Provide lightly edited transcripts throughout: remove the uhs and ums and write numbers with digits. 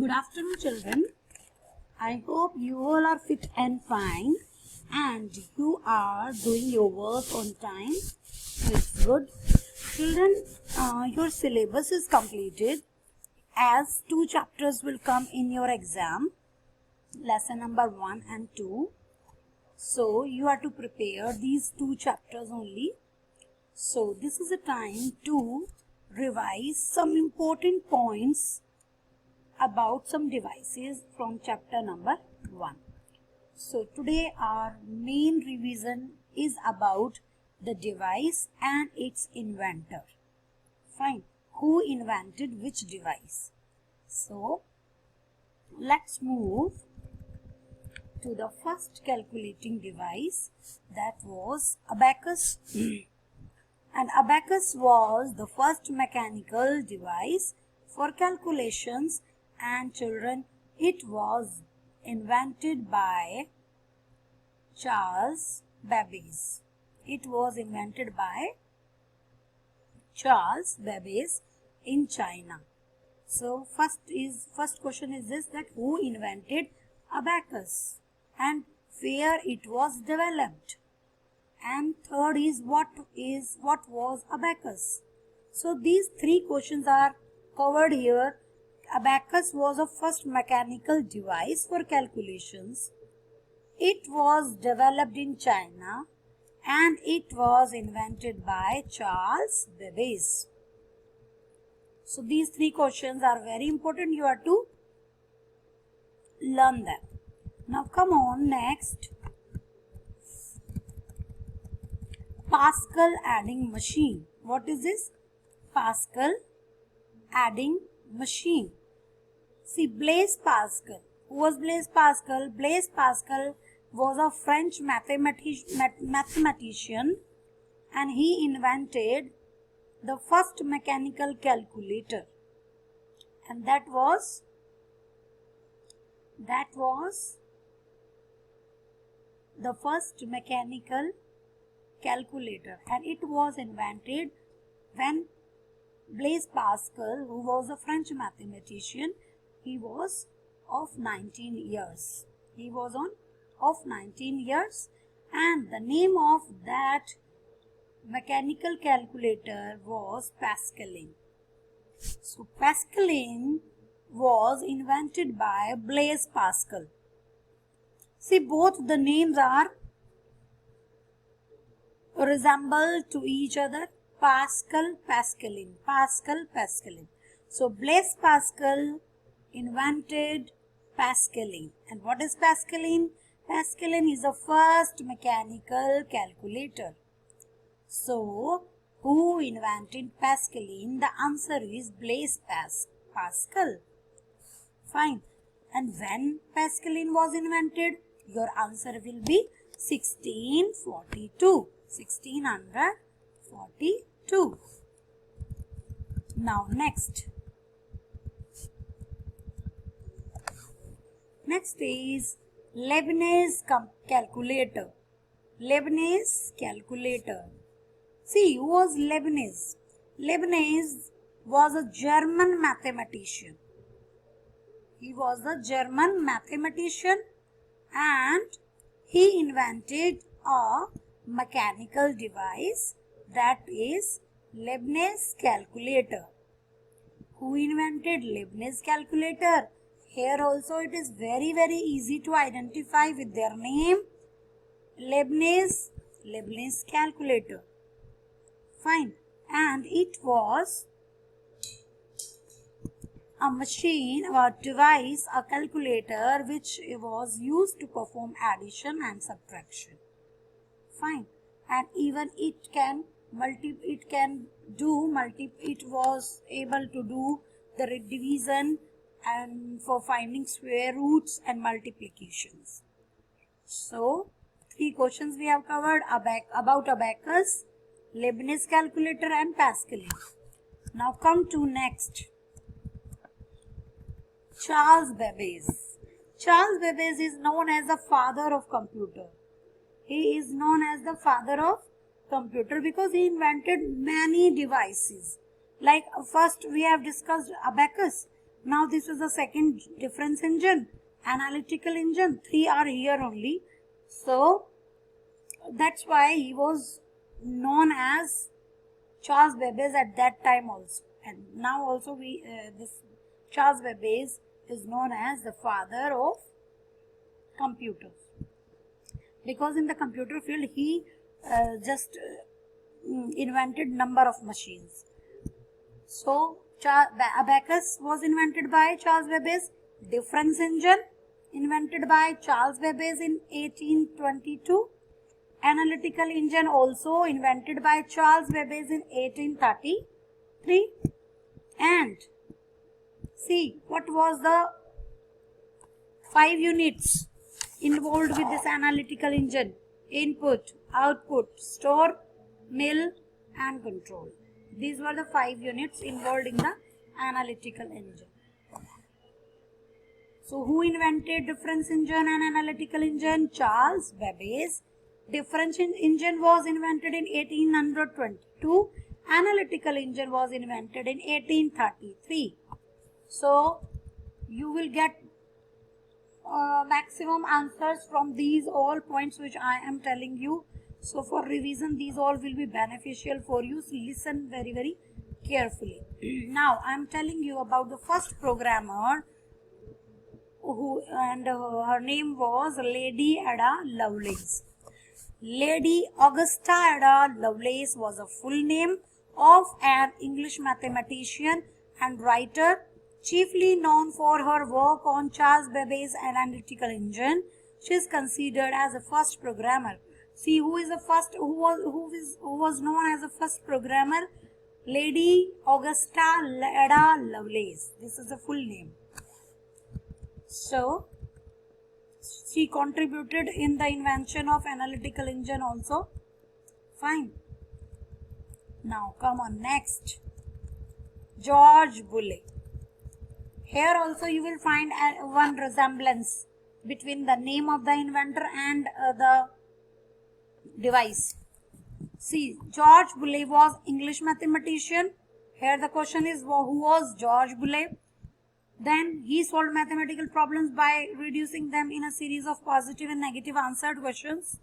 Good afternoon, children. I hope you all are fit and fine and you are doing your work on time. It's good. Children, your syllabus is completed as 2 chapters will come in your exam, lesson number 1 and 2. So, you are to prepare these 2 chapters only. So, this is a time to revise some important points about some devices from chapter number 1. So today our main revision is about the device and its inventor. Fine. Who invented which device? So let's move to the first calculating device, that was abacus. And abacus was the first mechanical device for calculations. And children, it was invented by Charles Babbage. It was invented by Charles Babbage in China. So first question is this, that who invented abacus and where it was developed. And third is what was abacus. So these 3 questions are covered here. Abacus was a first mechanical device for calculations. It was developed in China and it was invented by Charles Babbage. So these 3 questions are very important. You are to learn them. Now come on, next. Pascal adding machine. What is this? Pascal adding machine. See, Blaise Pascal. Who was Blaise Pascal? Blaise Pascal was a French mathematician and he invented the first mechanical calculator. And that was the first mechanical calculator. And it was invented when Blaise Pascal, who was a French mathematician, he was of 19 years. He was of 19 years and the name of that mechanical calculator was Pascaline. So Pascaline was invented by Blaise Pascal. See, both the names are resemble to each other. Pascal, Pascaline, Pascal, Pascaline. So Blaise Pascal invented Pascaline. And what is Pascaline? Pascaline is the first mechanical calculator. So who invented Pascaline? The answer is Blaise Pascal. Fine. And when Pascaline was invented? Your answer will be 1642. 1642. Now next is Leibniz calculator. Leibniz calculator. See, who was Leibniz? Leibniz was a German mathematician. He was a German mathematician and he invented a mechanical device, that is Leibniz calculator. Who invented Leibniz calculator? Here also it is very easy to identify with their name. Leibniz calculator. Fine. And it was a machine or device, a calculator which was used to perform addition and subtraction. Fine. And even it was able to do the division and for finding square roots and multiplications. So 3 questions we have covered about abacus, Leibniz calculator and Pascaline. Now come to next. Charles Babbage. Charles Babbage is known as the father of computer. He is known as the father of computer because he invented many devices. Like first we have discussed abacus. Now this is the second difference engine, analytical engine. 3 are here only. So that's why he was known as Charles Babbage at that time also, and now also this Charles Babbage is known as the father of computers, because in the computer field he just invented number of machines. So abacus was invented by Charles Babbage. Difference engine invented by Charles Babbage in 1822. Analytical engine also invented by Charles Babbage in 1833. And see, what was the 5 units involved with this analytical engine? Input, output, store, mill and control. These were the 5 units involved in the analytical engine. So who invented difference engine and analytical engine? Charles Babbage. Difference engine was invented in 1822. Analytical engine was invented in 1833. So you will get maximum answers from these all points which I am telling you. So for revision, these all will be beneficial for you. So listen very, very carefully. Now I am telling you about the first programmer her name was Lady Ada Lovelace. Lady Augusta Ada Lovelace was a full name of an English mathematician and writer, chiefly known for her work on Charles Babbage's analytical engine. She is considered as the first programmer. See, who was known as the first programmer? Lady Augusta Ada Lovelace. This is the full name. So she contributed in the invention of analytical engine also. Fine. Now come on, next. George Boole. Here also you will find one resemblance between the name of the inventor and the device. See, George Boole was English mathematician. Here the question is, who was George Boole? Then he solved mathematical problems by reducing them in a series of positive and negative answered questions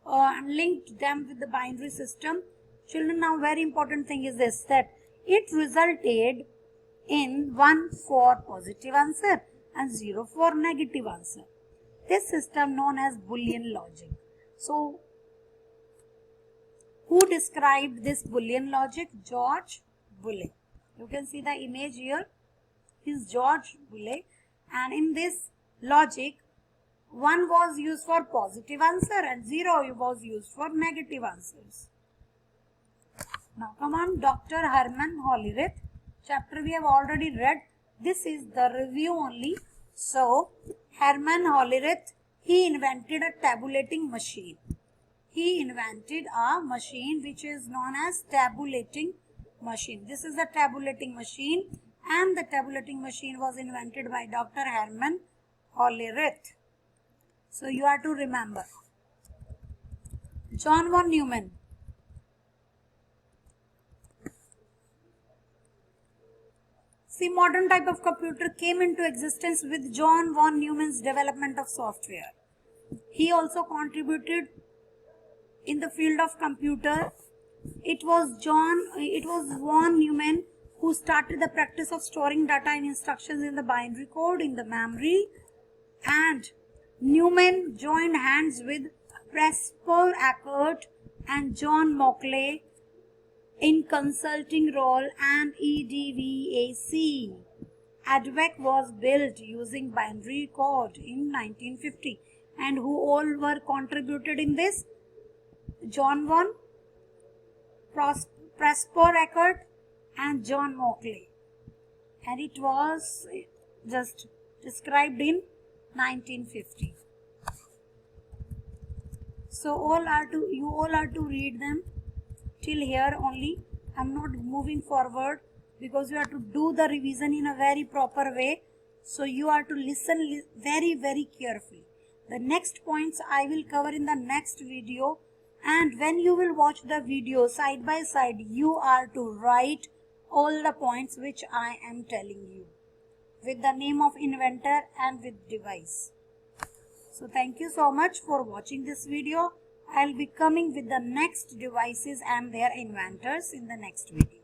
and linked them with the binary system. Children, now very important thing is this, that it resulted in 1 for positive answer and 0 for negative answer. This system known as Boolean logic. So who described this Boolean logic? George Boole. You can see the image here. Is George Boole, and in this logic 1 was used for positive answer and 0 was used for negative answers. Now come on, Dr. Herman Hollerith. Chapter we have already read. This is the review only. So Herman Hollerith, he invented a tabulating machine. He invented a machine which is known as tabulating machine. This is the tabulating machine. And the tabulating machine was invented by Dr. Herman Hollerith. So you are to remember. John von Neumann. See, modern type of computer came into existence with John von Neumann's development of software. He also contributed in the field of computer. It was von Neumann who started the practice of storing data and instructions in the binary code in the memory, and Neumann joined hands with Presper Eckert and John Mauchly in consulting role and EDVAC. ADVAC was built using binary code in 1950, and who all were contributed in this? John von Presper Eckert and John Mauchly, and it was just described in 1950. So you all are to read them till here only. I am not moving forward because you have to do the revision in a very proper way. So you are to listen very, very carefully. The next points I will cover in the next video, and when you will watch the video side by side, you are to write all the points which I am telling you. with the name of inventor and with device. So thank you so much for watching this video. I'll be coming with the next devices and their inventors in the next video.